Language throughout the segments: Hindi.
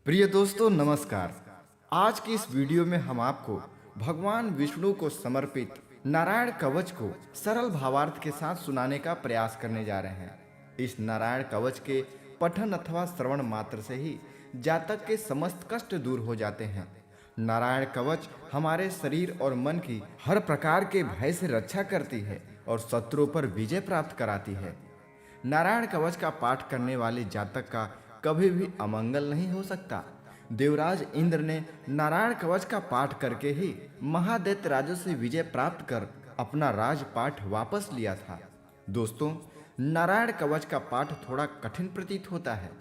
प्रिय दोस्तों नमस्कार। आज की इस वीडियो में हम आपको भगवान विष्णु को समर्पित नारायण कवच को सरल भावार्थ के साथ सुनाने का प्रयास करने जा रहे हैं। इस नारायण कवच के पठन अथवा श्रवण मात्र से ही जातक के समस्त कष्ट दूर हो जाते हैं। नारायण कवच हमारे शरीर और मन की हर प्रकार के भय से रक्षा करती है और शत्रुओं पर विजय प्राप्त कराती है। नारायण कवच का पाठ करने वाले जातक का कभी भी अमंगल नहीं हो सकता। देवराज इंद्र ने नारायण कवच का पाठ करके ही महादैत्य राजू से विजय प्राप्त कर अपना राजपाठ वापस लिया था। दोस्तों, नारायण कवच का पाठ थोड़ा कठिन प्रतीत होता है,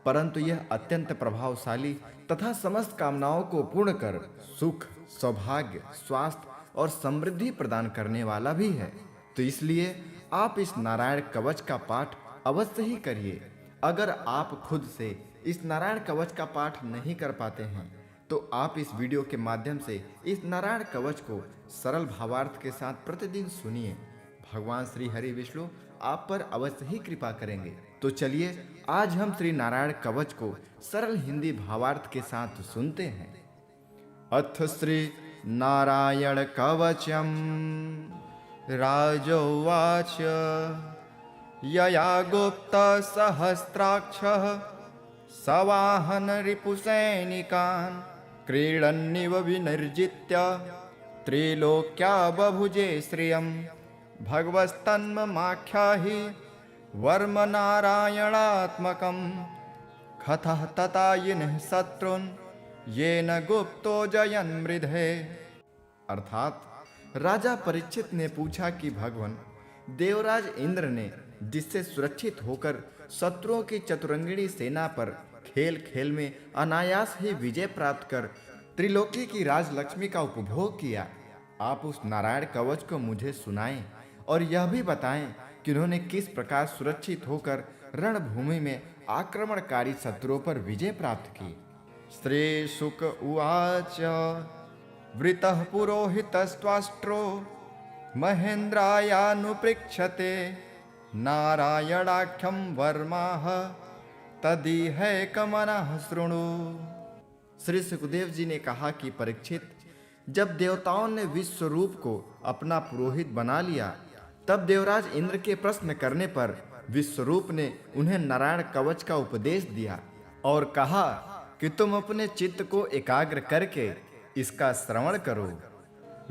परंतु यह अत्यंत प्रभावशाली तथा समस्त कामनाओं को पूर्ण कर सुख, सौभाग्य, स्वास्थ्य और समृद्धि प्रदान करने वाला भी है। तो इसलिए आप इस नारायण कवच का पाठ अवश्य ही करिए। अगर आप खुद से इस नारायण कवच का पाठ नहीं कर पाते हैं तो आप इस वीडियो के माध्यम से इस नारायण कवच को सरल भावार्थ के साथ प्रतिदिन सुनिए। भगवान श्री हरि विष्णु आप पर अवश्य ही कृपा करेंगे। तो चलिए आज हम श्री नारायण कवच को सरल हिंदी भावार्थ के साथ सुनते हैं। अथ श्री नारायण कवचम राजोवाच यया गुप्त सहस्राक्षः सवाहन रिपुसैनिकान् क्रीडन्निव विनिर्जित्य त्रिलोक्या बभुजे श्रियं भगवस्तन्ममाख्याहि वर्म नारायणात्मकं खतः ततायिनः शत्रुन् येन गुप्तो जयन् मृधे। अर्थात राजा परीक्षित ने पूछा कि भगवान देवराज इंद्र ने जिससे सुरक्षित होकर शत्रुओं की चतुरंगिणी सेना पर खेल खेल में अनायास ही विजय प्राप्त कर त्रिलोकी की राजलक्ष्मी का उपभोग किया, आप उस नारायण कवच को मुझे सुनाएं और यह भी बताएं कि उन्होंने किस प्रकार सुरक्षित होकर रणभूमि में आक्रमणकारी शत्रुओं पर विजय प्राप्त की। श्री शुक उवाच वृतः पुरोहितस्त्वाष्ट्रो महेन्द्रायानुपृक्षते नारायणाख्यं वर्माः तदीहैकमनः शृणु। श्री सुखदेव जी ने कहा कि परीक्षित, जब देवताओं ने विश्वरूप को अपना पुरोहित बना लिया तब देवराज इंद्र के प्रश्न करने पर विश्वरूप ने उन्हें नारायण कवच का उपदेश दिया और कहा कि तुम अपने चित्त को एकाग्र करके इसका श्रवण करो।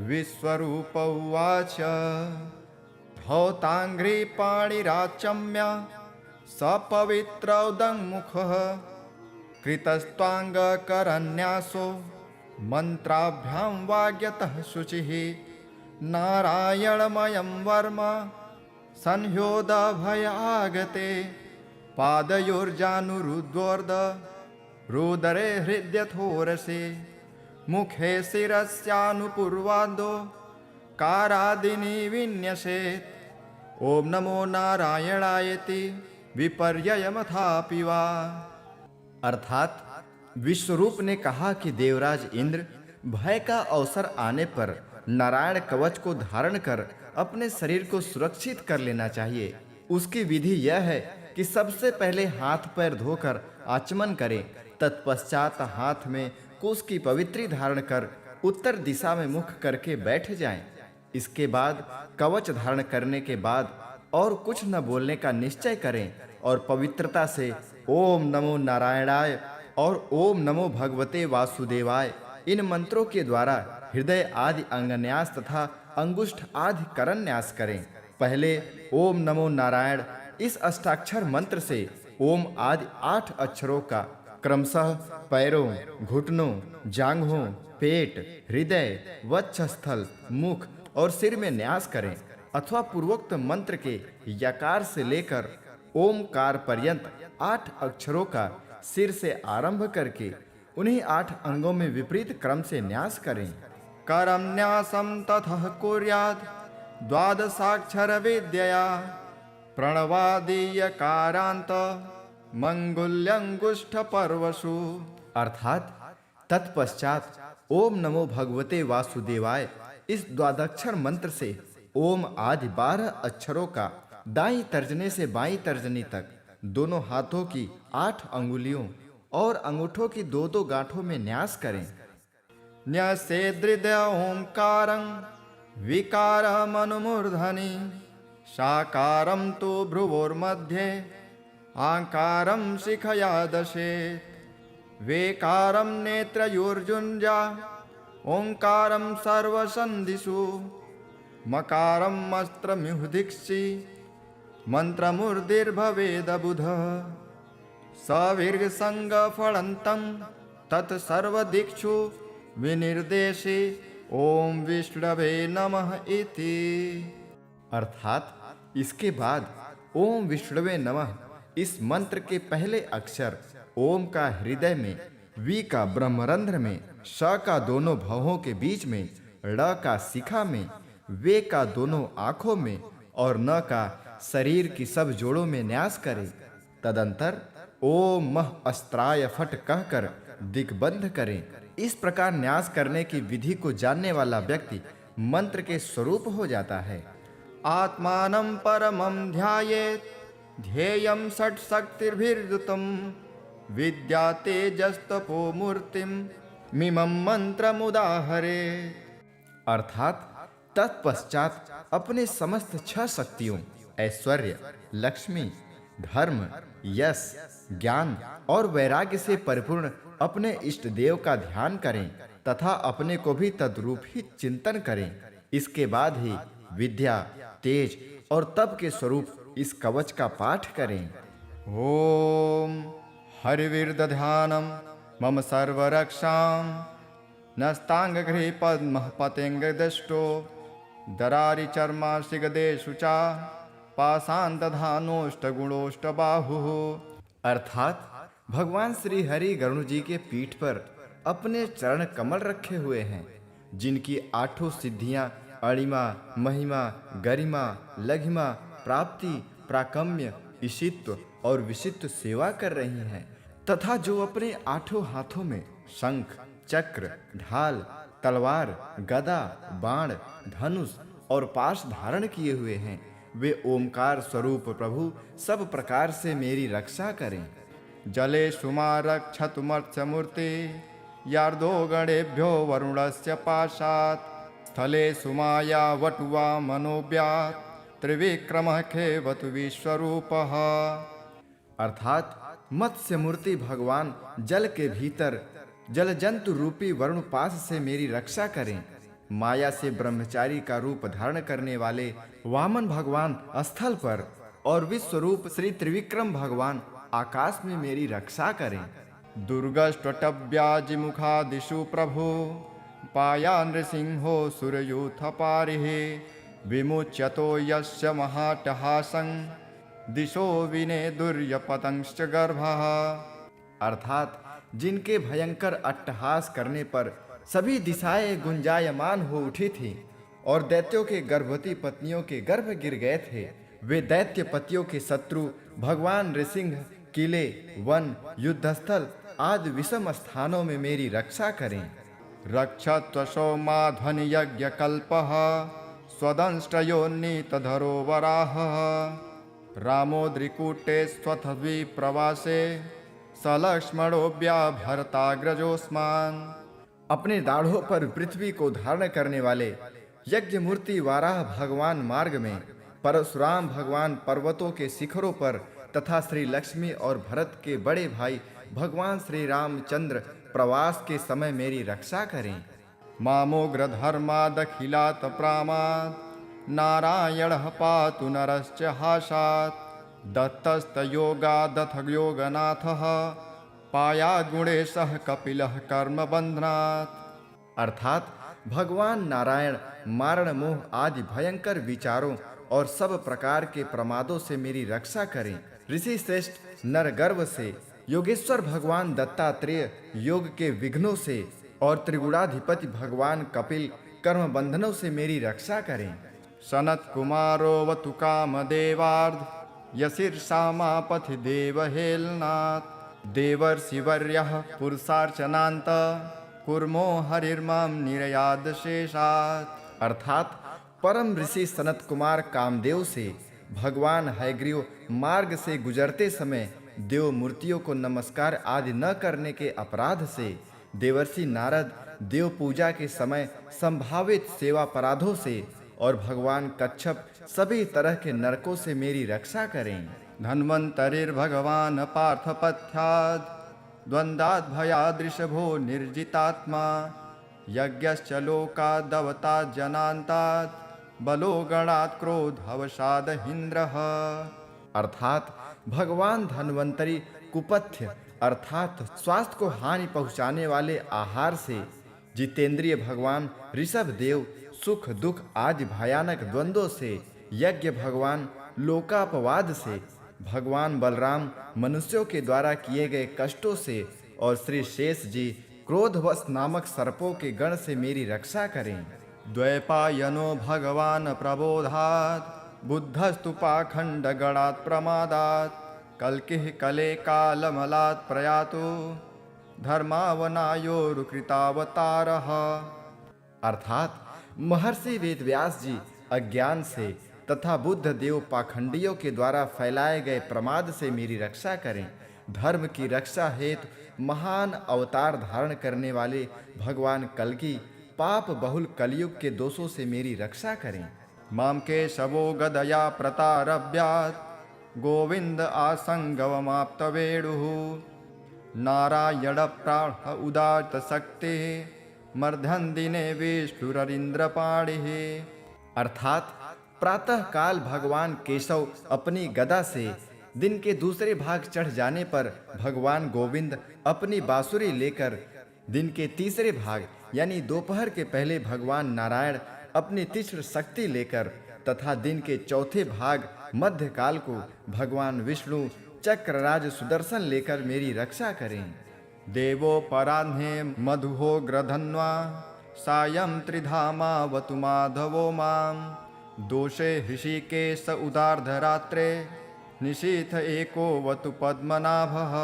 विश्वरूप उवाच धौतांघ्रि पाणिराचम्य सपवित्रौदङ्मुखः कृतस्त्वाङ्गकरन्यासो मन्त्राभ्यां वाग्यतः शुचिः नारायणमयं वर्म संह्योदभयागते पादयोर्जानुरुद्वोर्ध रुदरे हृद्यथोरसे मुखे शिरस्यानुपूर्वादो कारादिनी विन्यसेत् ओम नमो नारायणायति विपर्ययमथापि वा। अर्थात विश्वरूप ने कहा कि देवराज इंद्र भय का अवसर आने पर नारायण कवच को धारण कर अपने शरीर को सुरक्षित कर लेना चाहिए। उसकी विधि यह है कि सबसे पहले हाथ पैर धोकर आचमन करें, तत्पश्चात हाथ में कुश की पवित्री धारण कर उत्तर दिशा में मुख करके बैठ जाएं। इसके बाद कवच धारण करने के बाद और कुछ न बोलने का निश्चय करें और पवित्रता से ओम नमो नारायणाय और ओम नमो भगवते वासुदेवाय इन मंत्रों के द्वारा हृदय आदि अंगन्यास तथा अंगुष्ठ आदि करन्यास करें। पहले ओम नमो नारायण इस अष्टाक्षर मंत्र से ओम आदि 8 अक्षरों का क्रमशः पैरों, घुटनों, जांघों, पेट, हृदय, वक्षस्थल, मुख और सिर में न्यास करें अथवा पूर्वोक्त मंत्र के यकार से लेकर ओमकार पर्यंत 8 अक्षरों का सिर से आरंभ करके उन्हीं 8 अंगों में विपरीत क्रम से न्यास करें। करम न्यासम ततः कुर्यात् द्वादशाक्षर विद्यया प्रणवादीयकारांत मंगुल्यंगुष्ठ पर्वसु। अर्थात तत्पश्चात ओम नमो भगवते वासुदेवाय इस द्वादक्षर मंत्र से ओम आदि 12 अक्षरों का दाईं तर्जनी से बाईं तर्जनी तक दोनों हाथों की 8 अंगुलियों और अंगूठों की दो दो गांठों में न्यास करें। न्यसेदृद ओंकारं विकारमनुमूर्धनि साकारं तु भ्रुवोर्मध्ये आकारं शिखया दशेत् वेकारं नेत्रयोर्जुञ्जा ओंकारं सर्वसन्धिषु मकारं मस्त्रमिहुदिक्षि मन्त्रमूर्तिर्भवेदबुधः सविर्गसङ्गफलन्तं तत्सर्वदिक्षु विनिर्देशे ओम विष्णवे नमः इति। अर्थात इसके बाद ओम विष्णवे नमः इस मंत्र के पहले अक्षर ओम का हृदय में, वी का ब्रह्मरंध्र में, श का दोनों भवों के बीच में, ड़ का शिखा में, वे का दोनों आँखों में और न का शरीर की सब जोड़ों में न्यास करें। तदंतर ओम मह अस्त्राय फट कहकर दिग्बंध करें। इस प्रकार न्यास करने की विधि को जानने वाला व्यक्ति मंत्र के स्वरूप हो जाता है। आत्मानं परमं ध्यायेत् ध्येयं षट् शक्तिर्भिर्युतं विद्या तेजस्तपो मूर्तिं मिमं मंत्रमुदाहरे। अर्थात तत्पश्चात अपने समस्त 6 शक्तियों ऐश्वर्य, लक्ष्मी, धर्म, यश, ज्ञान और वैराग्य से परिपूर्ण अपने इष्ट देव का ध्यान करें तथा अपने को भी तद्रूप ही चिंतन करें। इसके बाद ही विद्या, तेज और तप के स्वरूप इस कवच का पाठ करें। ओम हरिविर्दध्यानं मम सर्वरक्षां नस्तांगगृहे पद्मः पतेङ्गदष्टो दरारि चर्माशिगदेषु च पाषाणदधानोष्टगुणोष्टबाहुः। अर्थात भगवान श्री हरि गरुड़ जी के पीठ पर अपने चरण कमल रखे हुए हैं, जिनकी 8 सिद्धियां अणिमा, महिमा, गरिमा, लघिमा, प्राप्ति, प्राकम्य, ईशित्व और विशिष्ट सेवा कर रही हैं, तथा जो अपने 8 हाथों में शंख, चक्र, ढाल, तलवार, गदा, बाण, धनुष और पाश धारण किए हुए हैं, वे ओमकार स्वरूप प्रभु सब प्रकार से मेरी रक्षा करें। जले सुमारक्षतु मत्स्यमूर्ति यार्दो गणेभ्यो वरुणस्य पाशात् स्थले सुमाया वटुवा मनोव्यात् त्रिविक्रमः खेवतु विश्वरूपः। अर्थात मत्स्य मूर्ति भगवान जल के भीतर जल जंतु रूपी वरुण पाश से मेरी रक्षा करें। माया से ब्रह्मचारी का रूप धारण करने वाले वामन भगवान स्थल पर और विश्वरूप श्री त्रिविक्रम भगवान आकाश में मेरी रक्षा करें। दुर्गष्टव्याजिमुखादिषु प्रभु पाया नृसिंहो सुरयूथ पारिः विमुच्यतो यस्य महाटहासं दिशो विने दुर्यपतंश्च गर्भः। अर्थात जिनके भयंकर अट्टहास करने पर सभी दिशाएं गुंजायमान हो उठी थी और दैत्यों के गर्भवती पत्नियों के गर्भ गिर गए थे, वे दैत्य पतियों के शत्रु भगवान नृसिंह किले, वन, युद्धस्थल आदि विषम स्थानों में मेरी रक्षा करें। रक्षत्वशो माध्वनि यज्ञ कल्पः स्वदंष्टयोन्नीतधरो वराहः रामोद्रिकूटे स्वथवी प्रवासे सलक्ष्मणोऽभ्याभरताग्रजोऽस्मान्। अपने दाढ़ों पर पृथ्वी को धारण करने वाले यज्ञ मूर्ति वाराह भगवान मार्ग में, परशुराम भगवान पर्वतों के शिखरों पर तथा श्री लक्ष्मी और भरत के बड़े भाई भगवान श्री रामचंद्र प्रवास के समय मेरी रक्षा करें। मामोग्र धर्मादखिलात प्रामाद नारायणः पातु नरश्च हासात् दत्तस्तयोगादथ योगनाथः पायात् गुणेशः कपिलः कर्मबन्धनात्। अर्थात भगवान नारायण मारण मोह आदि भयंकर विचारों और सब प्रकार के प्रमादों से मेरी रक्षा करें। ऋषि श्रेष्ठ नर गर्भ से, योगेश्वर भगवान दत्तात्रेय योग के विघ्नों से और त्रिगुणाधिपति भगवान कपिल कर्म बंधनों से मेरी रक्षा करें। सनत कुमारो वतु कामदेवार्ध यशीर्षामापथि देवहेलनाथ देवर्षिवर्यः पुरुषार्चनान्त कुर्मो हरिर्मां निरयाद शेषात्। अर्थात परम ऋषि सनत कुमार कामदेव से भगवान हयग्रीव मार्ग से गुजरते समय देव मूर्तियों को नमस्कार आदि न करने के अपराध से, देवर्षि नारद देव पूजा के समय संभावित सेवा अपराधों से और भगवान कच्छप सभी तरह के नरकों से मेरी रक्षा करें। धन्वन्तरिर्भगवान् पार्थपथ्याद् द्वन्द्वात् भयादृशभो निर्जितात्मा यज्ञश्च लोकादवतात् जनान्तात् बलो गणात् क्रोधवशादहीन्द्रः। अर्थात भगवान धन्वंतरी कुपथ्य अर्थात स्वास्थ्य को हानि पहुंचाने वाले आहार से, जितेंद्रिय भगवान ऋषभ देव सुख दुख आदि भयानक द्वंद्वों से, यज्ञ भगवान लोकापवाद से, भगवान बलराम मनुष्यों के द्वारा किए गए कष्टों से और श्री शेष जी क्रोधवश नामक सर्पों के गण से मेरी रक्षा करें। द्वैपायनो भगवान प्रबोधात् बुद्धस्तु पाखंड गणात् प्रमादात् कल्किः कले कालमलात् प्रयातो धर्मावनायोरुकृतावतारः। अर्थात महर्षि वेदव्यास जी अज्ञान से तथा बुद्ध देव पाखंडियों के द्वारा फैलाए गए प्रमाद से मेरी रक्षा करें। धर्म की रक्षा हेतु महान अवतार धारण करने वाले भगवान कल्कि पाप बहुल कलयुग के दोषों से मेरी रक्षा करें। माम के शवो गदया प्रतारभ्यात् गोविंद आसंगवमाप्त वेणुः नारायण प्राण उदात शक्ति मर्धन दिने विष्णुररिंद्रपाणिः। अर्थात प्रातः काल भगवान केशव अपनी गदा से, दिन के दूसरे भाग चढ़ जाने पर भगवान गोविंद अपनी बांसुरी लेकर, दिन के तीसरे भाग यानी दोपहर के पहले भगवान नारायण अपनी तीक्ष्ण शक्ति लेकर तथा दिन के चौथे भाग मध्य काल को भगवान विष्णु चक्रराज सुदर्शन लेकर मेरी रक्षा करें। देवो पराह्ने मधुहो ग्रधन्वा सायं त्रिधामावतु माधवो माम दोषे हृषिकेश उदार्धरात्रे निशीथ एको वतु पद्मनाभः।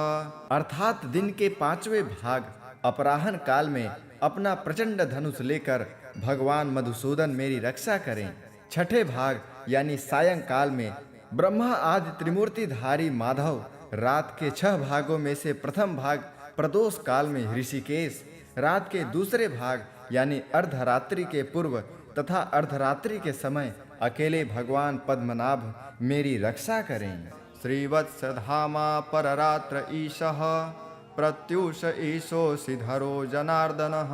अर्थात दिन के पांचवें भाग अपराह्न काल में अपना प्रचंड धनुष लेकर भगवान मधुसूदन मेरी रक्षा करें। छठे भाग यानी सायंकाल में ब्रह्मा आदि त्रिमूर्तिधारी माधव, रात के 6 भागों में से प्रथम भाग प्रदोष काल में ऋषिकेश, रात के दूसरे भाग यानी अर्धरात्रि के पूर्व तथा अर्धरात्रि के समय अकेले भगवान पद्मनाभ मेरी रक्षा करें। श्रीवत्सधामा पररात्र ईशः प्रत्यूष ईशो सिधरो जनार्दनः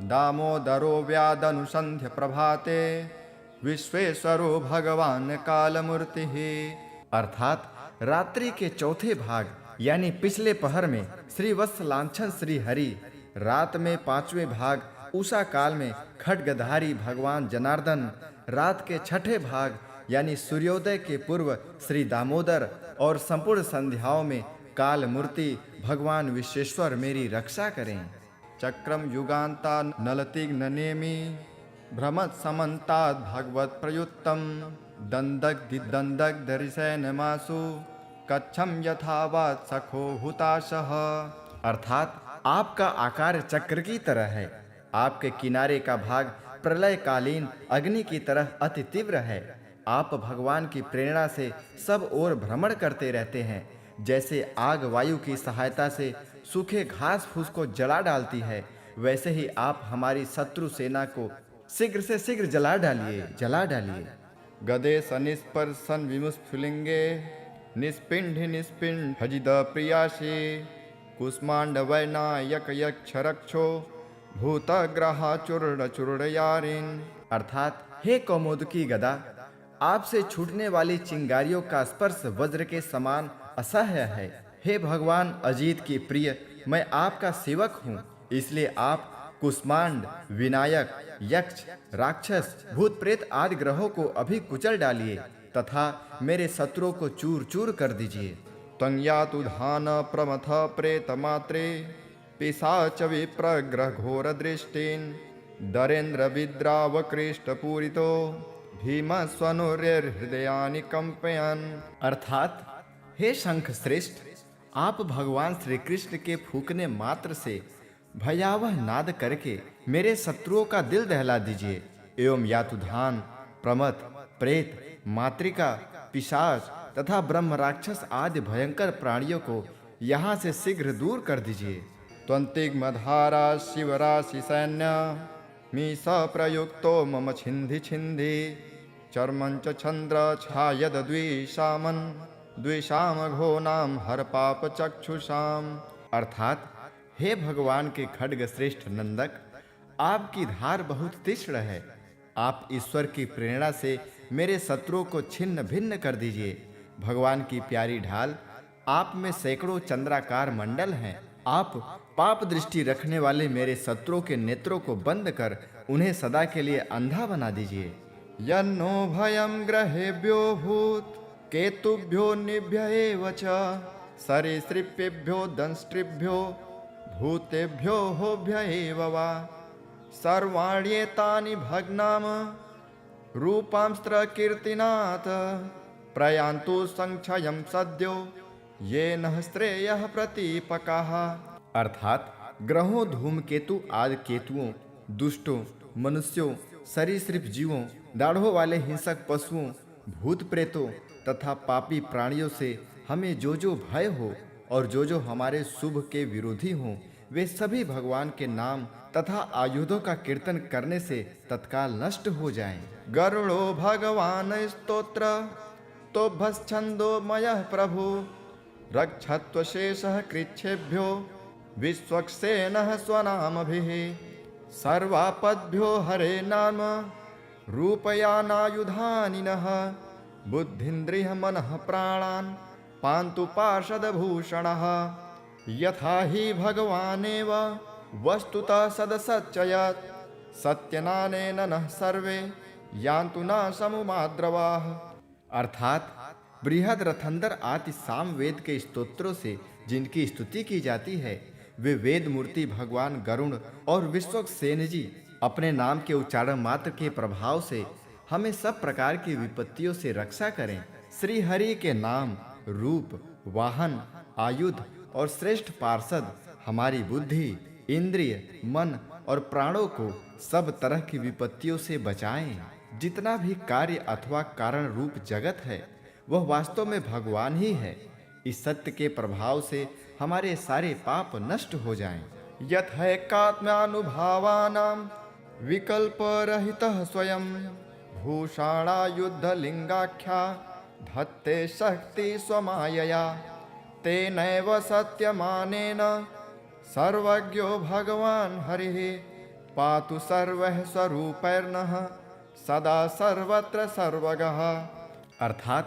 दामोदरो व्यादनुसंध्य प्रभाते विश्वेश्वरो भगवान कालमूर्तिः। अर्थात रात्रि के चौथे भाग यानी पिछले पहर में श्री वत्सलांछन श्री हरि, रात में 5वें भाग उषा काल में खड्गधारी भगवान जनार्दन, रात के 6ठे भाग यानी सूर्योदय के पूर्व श्री दामोदर और संपूर्ण संध्याओं में काल मूर्ति भगवान विश्वेश्वर मेरी रक्षा करें। चक्रम युगांता नलतिग्न नेमि भ्रमत समन्तात् भगवत प्रयुक्तम दंदक दरिशैनमासु कच्छम यथावत् सखो हुताशः। अर्थात आपका आकार चक्र की तरह है, आपके किनारे का भाग प्रलयकालीन अग्नि की तरह अति तीव्र है। आप भगवान की प्रेरणा से सब ओर भ्रमण करते रहते हैं। जैसे आग वायु की सहायता से सूखे घास फूस को जला डालती है, वैसे ही आप हमारी शत्रु सेना को शीघ्र से शीघ्र जला डालिए। गदे सनिस्पर्शन विमुस्फुलिंगे निस्पिंड हजिद प्रियाशी कुष्मांड वैनायक यक्ष रक्षो भूतग्रह चूर्ण चूर्णयारिन। अर्थात हे कौमुदकी गदा, आपसे छूटने वाली चिंगारियों का स्पर्श वज्र के समान असह्य है। हे भगवान अजीत की प्रिय, मैं आपका सेवक हूँ, इसलिए आप कुष्मांड, विनायक, यक्ष, राक्षस, भूत प्रेत आदि ग्रहों को अभी कुचल डालिए तथा मेरे शत्रुओं को चूर चूर कर दीजिए। तंयातु धान प्रमथ प्रेत मात्रे पिशाच विप्रग्रह घोर दृष्टिन दरेन्द्र विद्रावकृष्ट पूरितो भीम स्वनुर्हृदयानि कंपयन। अर्थात हे शंख श्रेष्ठ, आप भगवान श्री कृष्ण के फूकने मात्र से भयावह नाद करके मेरे शत्रुओं का दिल दहला दीजिए। एवं यातुधान, प्रमथ, प्रेत, मातृका, पिशाच तथा ब्रह्म राक्षस आदि भयंकर प्राणियों को यहाँ से शीघ्र दूर कर दीजिए। त्वन्तिग्मधारा शिवराशि सैन्य मी सप्रयुक्तो मम छिन्धि छिन्धि चर्मंच चंद्र छायद द्विषामन द्विषाम घोनाम हर पाप चक्षुषाम। अर्थात हे भगवान के खड्ग श्रेष्ठ नंदक, आपकी धार बहुत तीक्ष्ण है। आप ईश्वर की प्रेरणा से मेरे शत्रुओं को छिन्न भिन्न कर दीजिए। भगवान की प्यारी ढाल, आप में सैकड़ों चंद्राकार मंडल हैं। आप पाप दृष्टि रखने वाले मेरे शत्रुओं के नेत्रों को बंद कर उन्हें सदा के लिए अंधा बना दीजिए। यन्नो भयम ग्रहेभ्यो भूत केतुभ्यो निभ्य एव च सरीसृपेभ्यो दंष्ट्रिभ्यो भूतेभ्यो होभ्य एव वा सर्वाण्येतानि भग्नाम रूपांस्त्र कीर्तिनाथ प्रयान्तु संक्षयं सद्यो ये न श्रेयः प्रतीपकाः। अर्थात ग्रहों, धूमकेतु आदि केतुओं, दुष्टों, मनुष्यों, सरीसृप जीवों, दाढ़ों वाले हिंसक पशुओं, भूत प्रेतों तथा पापी प्राणियों से हमें जो जो भय हो और जो जो हमारे शुभ के विरोधी हों, वे सभी भगवान के नाम तथा आयुधों का कीर्तन करने से तत्काल नष्ट हो जाएं। गरुड़ो भगवान स्तोत्र तो भस्छंदो मयः प्रभु रक्षत्व शेषः कृच्छेभ्यो विश्वक्सेनः स्वनामभिः सर्वापद्भ्यो हरे नाम रूपयानायुधानिनः बुद्धिन्द्रिय मनः प्राणान् पान्तु पार्षदभूषणः। यथा हि भगवानेव वस्तुतः सदसच्चयत् सत्यनानेन नः सर्वे यान्तु न समुमाद्रवाः। अर्थात बृहद रथंदर आदि साम वेद के स्तोत्रों से जिनकी स्तुति की जाती है, वे वेद मूर्ति भगवान गरुण और विश्वक्सेन जी अपने नाम के उच्चारण मात्र के प्रभाव से हमें सब प्रकार की विपत्तियों से रक्षा करें। श्री हरि के नाम, रूप, वाहन, आयुध और श्रेष्ठ पार्षद हमारी बुद्धि, इंद्रिय, मन और प्राणों को सब तरह की विपत्तियों से बचाएं। जितना भी कार्य अथवा कारण रूप जगत है, वह वास्तव में भगवान ही है। इस सत्य के प्रभाव से हमारे सारे पाप नष्ट हो जाएं। यथैकात्म्यानुभावानां विकल्प रहितः स्वयं भूषाणायुद्धलिंगाख्या धत्ते शक्ति स्वमायया तेनैव सत्यमानेन सर्वज्ञो भगवान् हरिः पातु सर्वः स्वरूपैर्नः सदा सर्वत्र सर्वगः। अर्थात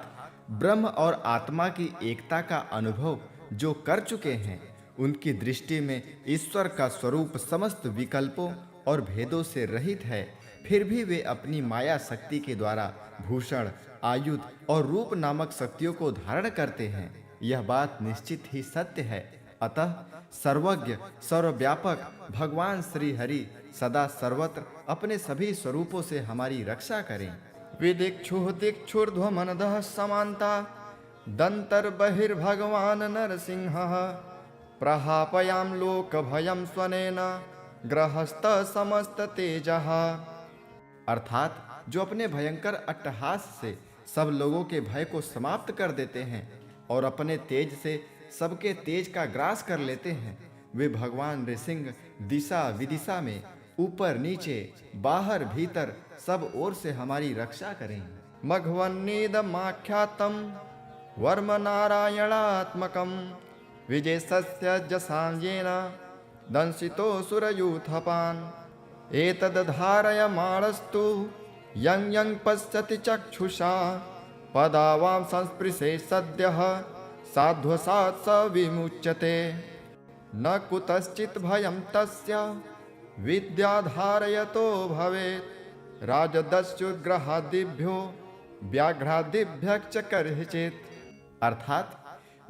ब्रह्म और आत्मा की एकता का अनुभव जो कर चुके हैं, उनकी दृष्टि में ईश्वर का स्वरूप समस्त विकल्पों और भेदों से रहित है। फिर भी वे अपनी माया शक्ति के द्वारा भूषण, आयुध और रूप नामक शक्तियों को धारण करते हैं। यह बात निश्चित ही सत्य है। अतः सर्वज्ञ, सर्वव्यापक भगवान श्री हरि सदा सर्वत्र अपने सभी स्वरूपों से हमारी रक्षा करें। विदिक्षुः दिक्षुर्ध्वमनदः समान्ता दंतर बहिर्भगवान नरसिंहः प्रहापयां लोक भयं स्वनेन ग्रहस्थ समस्त तेजः। अर्थात जो अपने भयंकर अट्टहास से सब लोगों के भय को समाप्त कर देते हैं और अपने तेज से सबके तेज का ग्रास कर लेते हैं, वे भगवान नृसिंह दिशा विदिशा में ऊपर नीचे बाहर भीतर सब ओर से हमारी रक्षा करें। मघवन्नीदमाख्यातं वर्म नारायणात्मकं विजयस्य जसांजेन दंसितो सुरयूथपान् एतद्धारयमाणस्तु यं यं पश्यति चक्षुषा पदावां संस्पृशे सद्यः साध्वसात् स विमुच्यते न कुतश्चित् भयं तस्य विद्याधारयतो भवेत् राजदस्युग्रहादिभ्यो व्याघ्रादिभ्यश्च कर्हिचित्। अर्थात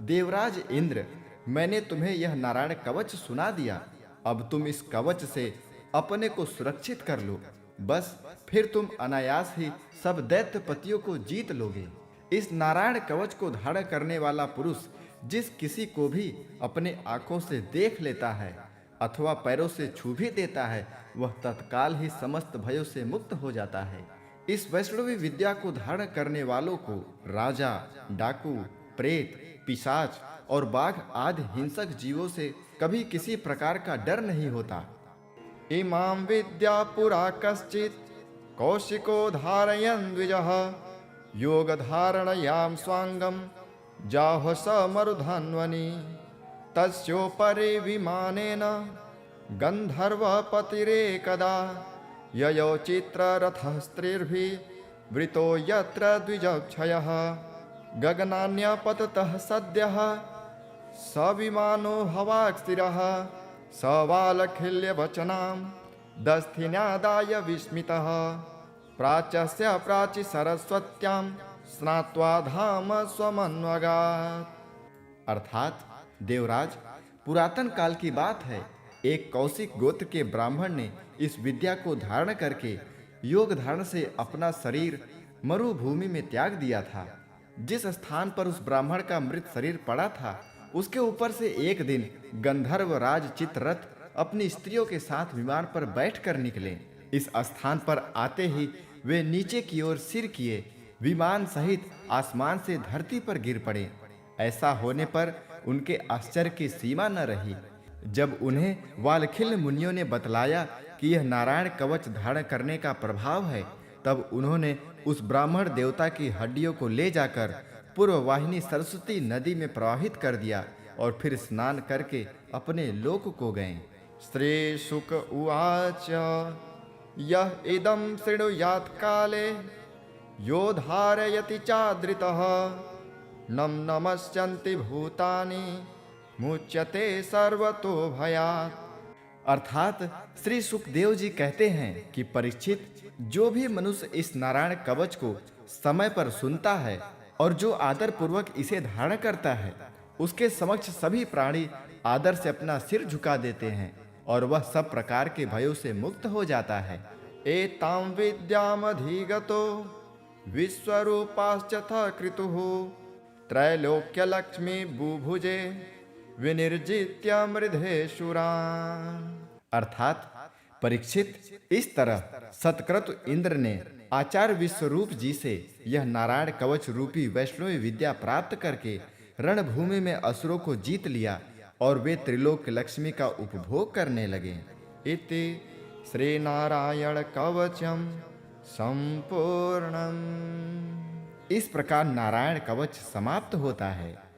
देवराज इंद्र, मैंने तुम्हें यह नारायण कवच सुना दिया। अब तुम इस कवच से अपने को सुरक्षित कर लो, बस फिर तुम अनायास ही सब दैत्यपतियों को जीत लोगे। इस नारायण कवच को धारण करने वाला पुरुष जिस किसी को भी अपने आंखों से देख लेता है अथवा पैरों से छू भी देता है, वह तत्काल ही समस्त भयों से मुक्त हो जाता है। इस वैष्णवी विद्या को धारण करने वालों को राजा, डाकू, प्रेत, पिशाच और बाघ आदि हिंसक जीवों से कभी किसी प्रकार का डर नहीं होता। इमाम विद्या पुरा कश्चित् कौशिको धारयन् द्विजः योग धारणयाम स्वांगम जाह स मरुधन्वनि तस्योपरि विमानेन गंधर्वपतिरेकदा ययो चित्ररथः स्त्रीर्भिः वृतो यत्र द्विजक्षयः गगनान्यपततः सद्यः स विमानो हवाक्स्थिरः स वालखिल्यवचनां दस्थिन्यादाय विस्मितः प्राच्यस्य प्राचि सरस्वत्यां स्नात्वा धाम स्वमन्वगात्। अर्थात देवराज, पुरातन काल की बात है, एक कौशिक गोत्र के ब्राह्मण ने इस विद्या को धारण करके योग धारण से अपना शरीर मरुभूमि में त्याग दिया था। जिस स्थान पर उस ब्राह्मण का मृत शरीर पड़ा था, उसके ऊपर से एक दिन गंधर्व राज चित्ररथ अपनी स्त्रियों के साथ विमान पर बैठकर निकले। इस स्थान पर आते ही वे नीचे की ओर सिर किए विमान सहित आसमान से धरती पर गिर पड़े। ऐसा होने पर उनके आश्चर्य की सीमा न रही। जब उन्हें वालखिल्य मुनियों ने बतलाया कि यह नारायण कवच धारण करने का प्रभाव है, तब उन्होंने उस ब्राह्मण देवता की हड्डियों को ले जाकर पूर्व वाहिनी सरस्वती नदी में प्रवाहित कर दिया और फिर स्नान करके अपने लोक को गए। श्री शुक उवाच यह इदं शृणुयात् काले यो धारयति चादृतः नम नमस्यन्ति भूतानि मुच्यते सर्वतो भयात्। अर्थात श्री सुखदेव जी कहते हैं कि परीक्षित, जो भी मनुष्य इस नारायण कवच को समय पर सुनता है और जो आदर पूर्वक इसे धारण करता है, उसके समक्ष सभी प्राणी आदर से अपना सिर झुका देते हैं और वह सब प्रकार के भयों से मुक्त हो जाता है। एतां विद्यामधिगतो विश्वरूपाश्चथ कृतुः त्रैलोक्य लक्ष्मी बुभुजे विनिर्जित्य मृधेशुरान्। अर्थात परीक्षित, इस तरह सत्क्रतु इंद्र ने आचार्य विश्वरूप जी से यह नारायण कवच रूपी वैष्णवी विद्या प्राप्त करके रणभूमि में असुरों को जीत लिया और वे त्रिलोक लक्ष्मी का उपभोग करने लगे। इति श्री नारायण कवचम संपूर्णम। इस प्रकार नारायण कवच समाप्त होता है।